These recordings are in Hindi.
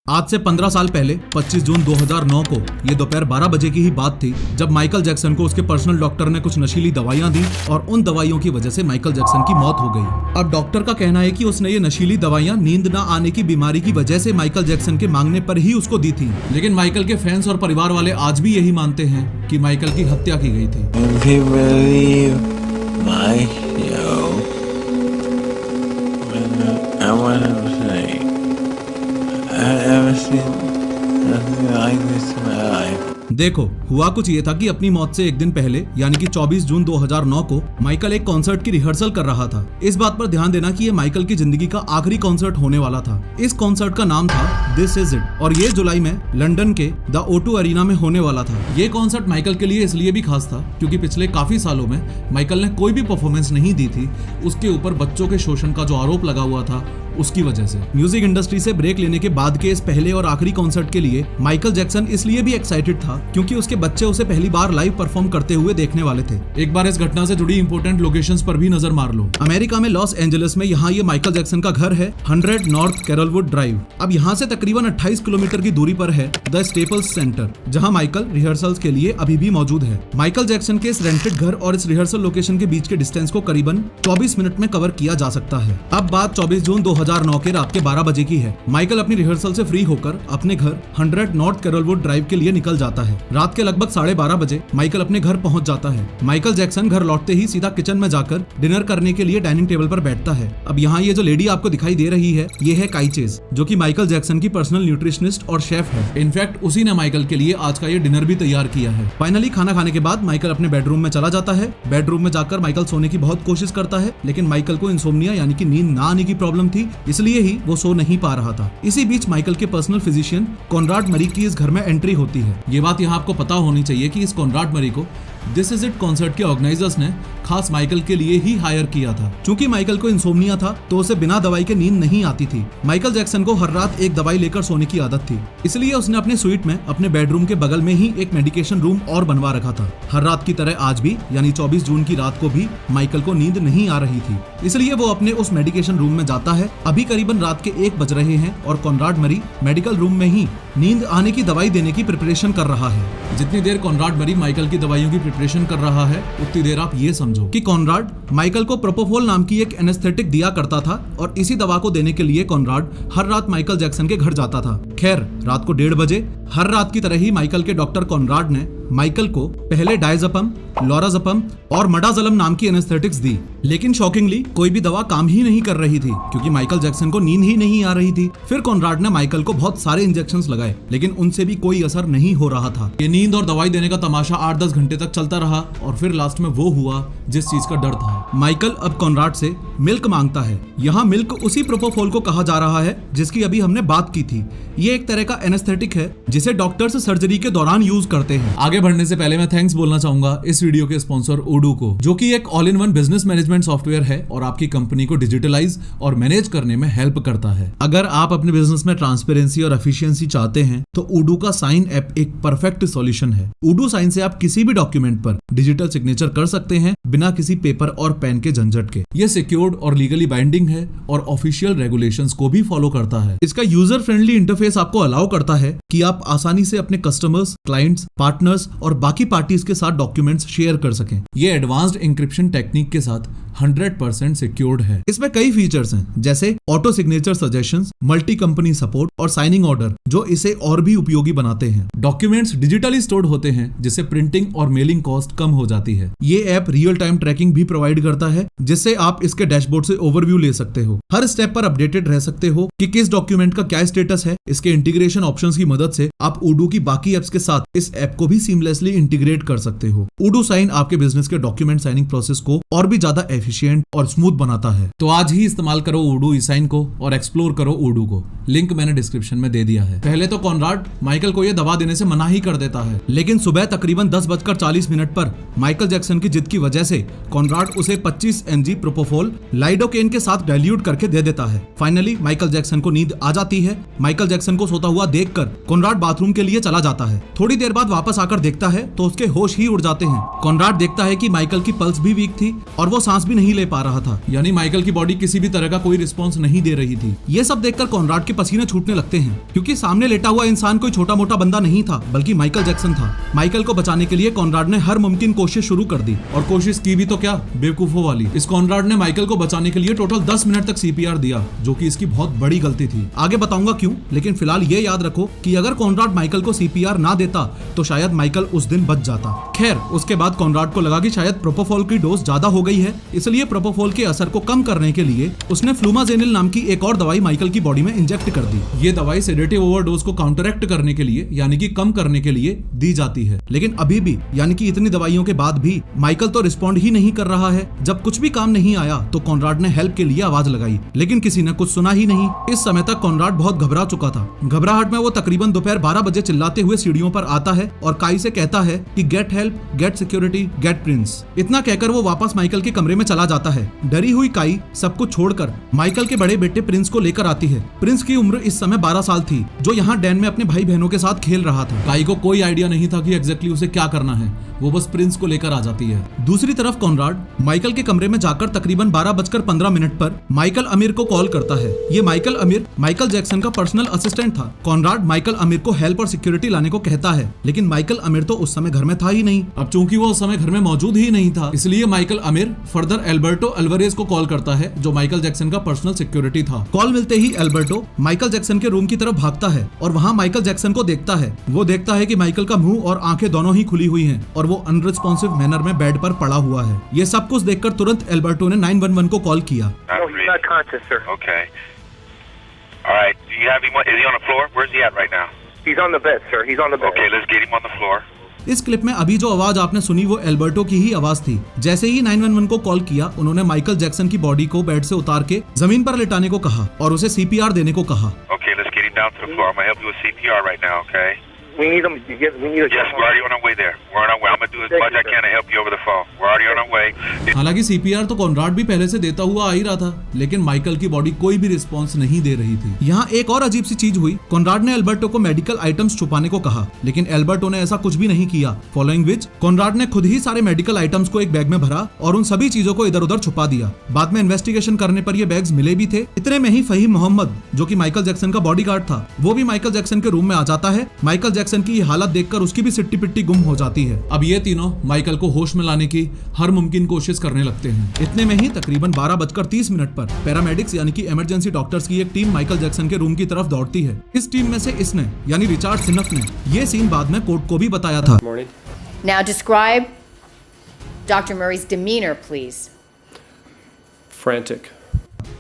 आज से 15 साल पहले 25 जून 2009 को ये दोपहर 12 बजे की ही बात थी जब माइकल जैक्सन को उसके पर्सनल डॉक्टर ने कुछ नशीली दवाइयां दी और उन दवाइयों की वजह से माइकल जैक्सन की मौत हो गई। अब डॉक्टर का कहना है कि उसने ये नशीली दवाइयां नींद ना आने की बीमारी की वजह से माइकल जैक्सन के मांगने पर ही उसको दी थी, लेकिन माइकल के फैंस और परिवार वाले आज भी यही मानते हैं कि माइकल की हत्या की गई थी। देखो, हुआ कुछ ये था कि अपनी मौत से एक दिन पहले यानी कि 24 जून 2009 को माइकल एक कॉन्सर्ट की रिहर्सल कर रहा था। इस बात पर ध्यान देना कि ये माइकल की जिंदगी का आखिरी कॉन्सर्ट होने वाला था। इस कॉन्सर्ट का नाम था दिस इज इट और ये जुलाई में लंदन के द O2 अरीना में होने वाला था। ये कॉन्सर्ट माइकल के लिए इसलिए भी खास था क्योंकि पिछले काफी सालों में माइकल ने कोई भी परफॉर्मेंस नहीं दी थी। उसके ऊपर बच्चों के शोषण का जो आरोप लगा हुआ था उसकी वजह से। म्यूजिक इंडस्ट्री से ब्रेक लेने के बाद के इस पहले और आखिरी कॉन्सर्ट के लिए माइकल जैक्सन इसलिए भी एक्साइटेड था क्योंकि उसके बच्चे उसे पहली बार लाइव परफॉर्म करते हुए देखने वाले थे। एक बार इस घटना से जुड़ी इंपॉर्टेंट लोकेशंस पर भी नजर मार लो। अमेरिका में लॉस एंजलिस में यहाँ ये माइकल जैक्सन का घर है 100 नॉर्थ कैरलवुड ड्राइव। अब यहाँ से तकरीबन 28 किलोमीटर की दूरी पर है द स्टेपल्स सेंटर, जहाँ माइकल रिहर्सल्स के लिए अभी भी मौजूद है। माइकल जैक्सन के इस रेंटेड घर और इस रिहर्सल लोकेशन के बीच के डिस्टेंस को करीबन 24 मिनट में कवर किया जा सकता है। अब बात 24 जून 2009 के रात के 12 बजे की है। माइकल अपनी रिहर्सल से फ्री होकर अपने घर 100 नॉर्थ कैरलवुड ड्राइव के लिए निकल जाता है। रात के लगभग 12:30 बजे माइकल अपने घर पहुंच जाता है। माइकल जैक्सन घर लौटते ही सीधा किचन में जाकर डिनर करने के लिए डाइनिंग टेबल पर बैठता है। अब यहाँ ये जो लेडी आपको दिखाई दे रही है ये है काई चेज, जो कि माइकल जैक्सन की पर्सनल न्यूट्रिशनिस्ट और शेफ है। इनफैक्ट उसी ने माइकल के लिए आज का ये डिनर भी तैयार किया है। फाइनली खाना खाने के बाद माइकल अपने बेडरूम में चला जाता है। बेडरूम में जाकर माइकल सोने की बहुत कोशिश करता है, लेकिन माइकल को इंसोम्निया यानी कि नींद ना आने की प्रॉब्लम थी, इसलिए ही वो सो नहीं पा रहा था। इसी बीच माइकल के पर्सनल फिजिशियन कॉनराड मरी की इस घर में एंट्री होती है। ये बात यहाँ आपको पता होनी चाहिए कि इस कॉनराड मरी को दिस इज इट कॉन्सर्ट के ऑर्गेनाइजर्स ने खास माइकल के लिए ही हायर किया था। चूंकि माइकल को इंसोम्निया था तो उसे बिना दवाई के नींद नहीं आती थी। माइकल जैक्सन को हर रात एक दवाई लेकर सोने की आदत थी, इसलिए उसने अपने स्वीट में अपने बेडरूम के बगल में ही एक मेडिकेशन रूम और बनवा रखा था। हर रात की तरह आज भी यानी 24 जून की रात को भी माइकल को नींद नहीं आ रही थी, इसलिए वो अपने उस मेडिकेशन रूम में जाता है। अभी करीबन रात के 1 बज रहे हैं और कॉनराड मरी मेडिकल रूम में ही नींद आने की दवाई देने की प्रिपरेशन कर रहा है। जितनी देर कॉनराड मरी माइकल की दवाइयों की प्रिपरेशन कर रहा है उतनी देर आप ये समझो कि कॉनराड माइकल को प्रोपोफोल नाम की एक एनेस्थेटिक दिया करता था और इसी दवा को देने के लिए कॉनराड हर रात माइकल जैक्सन के घर जाता था। खैर, रात को 1:30 बजे हर रात की तरह ही माइकल के डॉक्टर कॉनराड ने माइकल को पहले डायज़ेपम, लोराज़ेपम और मडाज़ोलम नाम की एनेस्थेटिक्स दी, लेकिन शॉकिंगली कोई भी दवा काम ही नहीं कर रही थी क्योंकि माइकल जैक्सन को नींद ही नहीं आ रही थी। फिर कॉनराड ने माइकल को बहुत सारे इंजेक्शंस लगाए, लेकिन उनसे भी कोई असर नहीं हो रहा था। ये नींद और दवाई देने का तमाशा 8-10 घंटे तक चलता रहा और फिर लास्ट में वो हुआ जिस चीज का डर था। माइकल अब कॉनराड से मिल्क मांगता है। यहाँ मिल्क उसी प्रोपोफोल को कहा जा रहा है जिसकी अभी हमने बात की थी। ये एक तरह का एनेस्थेटिक है जिसे डॉक्टर्स सर्जरी के दौरान यूज करते हैं। आगे बढ़ने से पहले मैं थैंक्स बोलना चाहूंगा इस वीडियो के स्पॉन्सर ओडू को, जो कि एक all in one business management software है और आपकी कंपनी को डिजिटलाइज और मैनेज करने में हेल्प करता है। अगर आप अपने बिजनेस में ट्रांसपेरेंसी और एफिशिएंसी चाहते हैं तो ओडू का साइन ऐप एक परफेक्ट सॉल्यूशन है। ओडू साइन से आप किसी भी डॉक्यूमेंट पर डिजिटल सिग्नेचर कर सकते हैं बिना किसी पेपर और पेन के झंझट के। ये सिक्योर्ड और लीगली बाइंडिंग है और ऑफिशियल रेगुलेशंस को भी फॉलो करता है। इसका यूजर फ्रेंडली इंटरफेस आपको अलाउ करता है कि आप आसानी से अपने कस्टमर्स, क्लाइंट्स, पार्टनर्स और बाकी पार्टीज के साथ डॉक्यूमेंट्स शेयर कर सकें। ये एडवांस्ड एन्क्रिप्शन टेक्निक के साथ 100% सिक्योर्ड है। इसमें कई फीचर्स हैं जैसे auto signature suggestions, multi company support और साइनिंग ऑर्डर, जो इसे और भी उपयोगी बनाते हैं। डॉक्यूमेंट्स डिजिटली स्टोर्ड होते हैं जिससे प्रिंटिंग और मेलिंग कॉस्ट कम हो जाती है। ये ऐप रियल टाइम ट्रैकिंग भी प्रोवाइड करता है जिससे आप इसके डैशबोर्ड से ओवरव्यू ले सकते हो। हर स्टेप पर अपडेटेड रह सकते हो कि किस डॉक्यूमेंट का क्या स्टेटस है। इसके इंटीग्रेशन ऑप्शंस की मदद से आप ओडू की बाकी एप्स के साथ इस ऐप को भी सीमलेसली इंटीग्रेट कर सकते हो। ओडू साइन आपके बिजनेस के डॉक्यूमेंट साइनिंग प्रोसेस को और भी ज्यादा एफिशिएंट और स्मूथ बनाता है। तो आज ही इस्तेमाल करो ओडू ई साइन को और एक्सप्लोर करो ओडू को। लिंक मैंने डिस्क्रिप्शन में दे दिया है। पहले तो कॉनराड माइकल को यह दवा देने से मना ही कर देता है, लेकिन सुबह तकरीबन 10:40 पर माइकल जैक्सन की जिद की वजह से कॉनराड उसे 25 mg प्रोपोफोल लाइडोकेन के साथ डाइल्यूट करके दे देता है। फाइनली माइकल जैक्सन को नींद आ जाती है। माइकल जैक्सन को सोता हुआ देखकर कॉनराड बाथरूम के लिए चला जाता है। थोड़ी देर बाद वापस आकर देखता है तो उसके होश ही उड़ जाते हैं। कॉनराड देखता है कि माइकल की पल्स भी वीक थी और वो सांस भी नहीं ले पा रहा था, यानी माइकल की बॉडी किसी भी तरह का कोई रिस्पॉन्स नहीं दे रही थी। ये सब देखकर कॉनराड के पसीने छूटने लगते हैं, क्योंकि सामने लेटा हुआ इंसान कोई छोटा मोटा बंदा नहीं था, बल्कि माइकल जैक्सन था। माइकल को बचाने के लिए कॉनराड ने हर मुमकिन कोशिश शुरू कर दी, और कोशिश की भी तो क्या, बेवकूफों वाली। इस कॉनराड ने माइकल को बचाने के लिए टोटल 10 मिनट तक सीपीआर दिया, जो कि इसकी बहुत बड़ी गलती थी। आगे बताऊंगा क्यों, लेकिन फिलहाल ये याद रखो कि अगर कॉनराड माइकल को सीपीआर ना देता तो शायद माइकल उस दिन बच जाता। खैर, उसके बाद कॉनराड को लगा कि शायद प्रोपोफॉल की डोज ज्यादा हो गई है, इसलिए प्रोपोफॉल के असर को कम करने के लिए उसने फ्लूमाजेनिल नाम की एक और दवाई माइकल की बॉडी में इंजेक्ट कर दी। ये दवाई सेडेटिव ओवरडोज को काउंटरैक्ट करने के लिए, यानी कि कम करने के लिए दी जाती है। लेकिन अभी भी, यानी कि इतनी दवाइयों के बाद भी माइकल तो रिस्पॉन्ड ही नहीं कर रहा है। जब कुछ भी काम नहीं आया तो कॉनराड ने हेल्प के लिए आवाज लगाई, लेकिन किसी ने कुछ सुना ही नहीं। इस समय तक कॉनराड बहुत घबरा चुका था। घबराहट में वो तकरीबन दोपहर 12 बजे चिल्लाते हुए सीढ़ियों पर आता है और काई से कहता है कि get help, get security, get Prince. इतना कहकर वो वापस माइकल के कमरे में चला जाता है। डरी हुई काई सब कुछ छोड़कर माइकल के बड़े बेटे प्रिंस को लेकर आती है। प्रिंस की उम्र इस समय 12 साल थी, जो यहाँ डैन में अपने भाई बहनों के साथ खेल रहा था। काई को कोई आइडिया नहीं था कि एग्जैक्टली उसे क्या करना है, वो बस प्रिंस को लेकर आ जाती है। दूसरी तरफ कॉनराड माइकल के कमरे में जाकर तकरीबन 12:15 पर माइकल अमीर को कॉल करता है। ये माइकल अमीर माइकल जैक्सन का पर्सनल असिस्टेंट था। कॉनराड माइकल अमीर को हेल्प और सिक्योरिटी लाने को कहता है, लेकिन माइकल अमीर तो उस समय घर में था ही नहीं। अब चूंकि वो उस समय घर में मौजूद ही नहीं था, इसलिए माइकल अमीर फर्दर एल्बर्टो अल्वारेज को कॉल करता है, जो माइकल जैक्सन का पर्सनल सिक्योरिटी था। कॉल मिलते ही एल्बर्टो माइकल जैक्सन के रूम की तरफ भागता है और वहाँ माइकल जैक्सन को देखता है। वो देखता है कि माइकल का मुंह और आंखें दोनों ही खुली हुई हैं और वो अनरिस्पॉन्सिव मैनर में बेड पर पड़ा हुआ है। ये सब कुछ देखकर तुरंत एल्बर्टो ने 911 को कॉल किया। Not conscious, sir. Okay. All right. Do you have him? Is he on the floor? Where's he at right now? He's on the bed, sir. He's on the bed. Okay, let's get him on the floor. इस क्लिप में अभी जो आवाज आपने सुनी वो एल्बर्टो की ही आवाज थी। जैसे ही 911 को कॉल किया, उन्होंने माइकल जैक्सन की बॉडी को बेड से उतार के जमीन पर लेटाने को कहा और उसे सीपीआर देने को कहा। Okay, let's get him down to the floor. I'm gonna help you with CPR right now. Okay. We need him. Yes, we need a. Yes, we're already on our way there. We're on our way. I'm gonna do as much I can to help you over the phone. We're already on our way. हालांकि सीपीआर तो कॉनराड भी पहले से देता हुआ आ ही रहा था, लेकिन माइकल की बॉडी कोई भी रिस्पॉन्स नहीं दे रही थी। यहाँ एक और अजीब सी चीज हुई। कॉनराड ने एल्बर्टो को मेडिकल आइटम्स छुपाने को कहा, लेकिन एल्बर्टो ने ऐसा कुछ भी नहीं किया। फॉलोइंग विच कॉनराड ने खुद ही सारे मेडिकल आइटम्स को एक बैग में भरा और उन सभी चीजों को इधर उधर छुपा दिया। बाद में इन्वेस्टिगेशन करने पर ये बैग्स मिले भी थे। इतने में ही फहीम मोहम्मद, जो कि माइकल जैक्सन का बॉडीगार्ड था, वो भी माइकल जैक्सन के रूम में आ जाता है। माइकल जैक्सन की हालत देखकर उसकी भी सिट्टी पिट्टी गुम हो जाती है। अब ये तीनों माइकल को होश में लाने की हर मुमकिन कोशिश करने लगते हैं। इतने में ही तकरीबन 12:30 पर पैरामेडिक्स यानी कि इमरजेंसी डॉक्टर्स की एक टीम माइकल जैक्सन के रूम की तरफ दौड़ती है। इस टीम में से इसने यानी रिचार्ड सिनफ ने ये सीन बाद में कोर्ट को भी बताया था। Now describe Dr. Murray's demeanor, please. Frantic.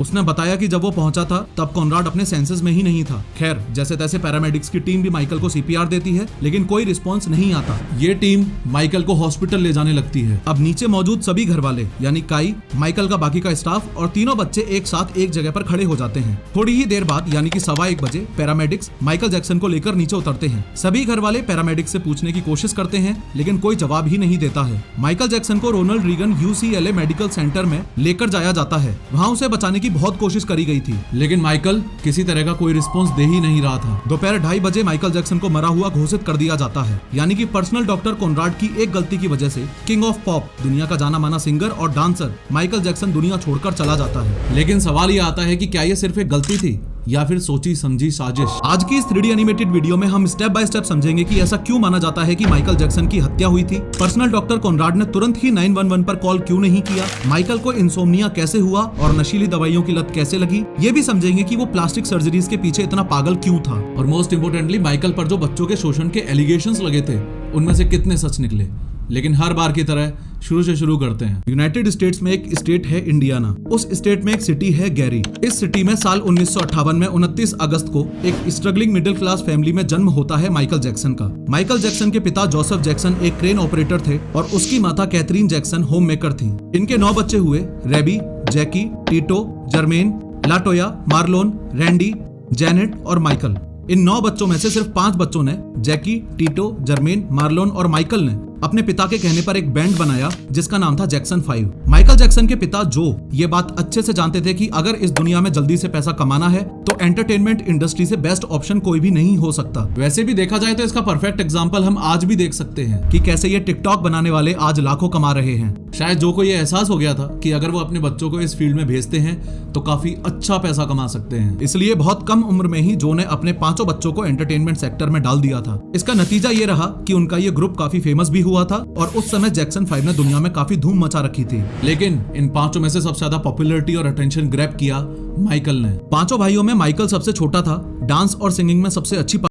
उसने बताया कि जब वो पहुंचा था तब कॉनराड अपने सेंसेस में ही नहीं था। खैर, जैसे तैसे पैरामेडिक्स की टीम भी माइकल को सीपीआर देती है, लेकिन कोई रिस्पांस नहीं आता। ये टीम माइकल को हॉस्पिटल ले जाने लगती है। अब नीचे मौजूद सभी घर वाले यानी काई, माइकल का बाकी का स्टाफ और तीनों बच्चे एक साथ एक जगह पर खड़े हो जाते हैं। थोड़ी ही देर बाद यानी कि 1:15 बजे पैरामेडिक्स माइकल जैक्सन को लेकर नीचे उतरते हैं। सभी घर वाले पैरामेडिक्स से पूछने की कोशिश करते हैं, लेकिन कोई जवाब ही नहीं देता है। माइकल जैक्सन को Ronald Reagan UCLA Medical Center में लेकर जाया जाता है। वहाँ उसे बचाने की बहुत कोशिश करी गई थी, लेकिन माइकल किसी तरह का कोई रिस्पॉन्स दे ही नहीं रहा था। दोपहर 2:30 बजे माइकल जैक्सन को मरा हुआ घोषित कर दिया जाता है, यानी कि पर्सनल डॉक्टर कॉनराड की एक गलती की वजह से किंग ऑफ पॉप, दुनिया का जाना माना सिंगर और डांसर माइकल जैक्सन दुनिया छोड़कर चला जाता है। लेकिन सवाल ये आता है कि क्या ये सिर्फ एक गलती थी या फिर सोची समझी साजिश। आज की इस 3D एनिमेटेड वीडियो में हम स्टेप बाय स्टेप समझेंगे कि ऐसा क्यों माना जाता है कि माइकल जैक्सन की हत्या हुई थी। पर्सनल डॉक्टर कॉनराड ने तुरंत ही 911 पर कॉल क्यों नहीं किया, माइकल को इंसोम्निया कैसे हुआ और नशीली दवाइयों की लत कैसे लगी। ये भी समझेंगे कि वो प्लास्टिक सर्जरीज के पीछे इतना पागल क्यों था, और मोस्ट इम्पोर्टेंटली माइकल पर जो बच्चों के शोषण के एलिगेशंस लगे थे उनमें से कितने सच निकले। लेकिन हर बार की तरह शुरू से शुरू करते हैं। यूनाइटेड स्टेट्स में एक स्टेट है इंडियाना। उस स्टेट में एक सिटी है गैरी। इस सिटी में साल 1958 में 29 अगस्त को एक स्ट्रगलिंग मिडिल क्लास फैमिली में जन्म होता है माइकल जैक्सन का। माइकल जैक्सन के पिता जोसेफ जैक्सन एक क्रेन ऑपरेटर थे और उसकी माता कैथरीन जैक्सन होम मेकर थी। इनके 9 बच्चे हुए, Rebbie, Jackie, Tito, Jermaine, LaToya, Marlon, Randy, Janet और माइकल। इन 9 बच्चों में से सिर्फ 5 बच्चों ने, जैकी, टीटो, जर्मेन, मार्लोन और माइकल ने अपने पिता के कहने पर एक बैंड बनाया जिसका नाम था जैक्सन 5। माइकल जैक्सन के पिता जो ये बात अच्छे से जानते थे कि अगर इस दुनिया में जल्दी से पैसा कमाना है तो एंटरटेनमेंट इंडस्ट्री से बेस्ट ऑप्शन कोई भी नहीं हो सकता। वैसे भी देखा जाए तो इसका परफेक्ट एग्जांपल हम आज भी देख सकते हैं कि कैसे ये टिकटॉक बनाने वाले आज लाखों कमा रहे हैं। शायद जो को ये एहसास हो गया था कि अगर वो अपने बच्चों को इस फील्ड में भेजते हैं तो काफी अच्छा पैसा कमा सकते हैं, इसलिए बहुत कम उम्र में ही जो ने अपने 5 बच्चों को एंटरटेनमेंट सेक्टर में डाल दिया था। इसका नतीजा ये रहा कि उनका ये ग्रुप काफी फेमस भी हुआ था और उस समय जैक्सन 5 ने दुनिया में काफी धूम मचा रखी थी। लेकिन इन 5 में से सबसे ज्यादा पॉपुलैरिटी और अटेंशन ग्रैब किया माइकल ने। 5 भाइयों में माइकल सबसे छोटा था, डांस और सिंगिंग में सबसे अच्छी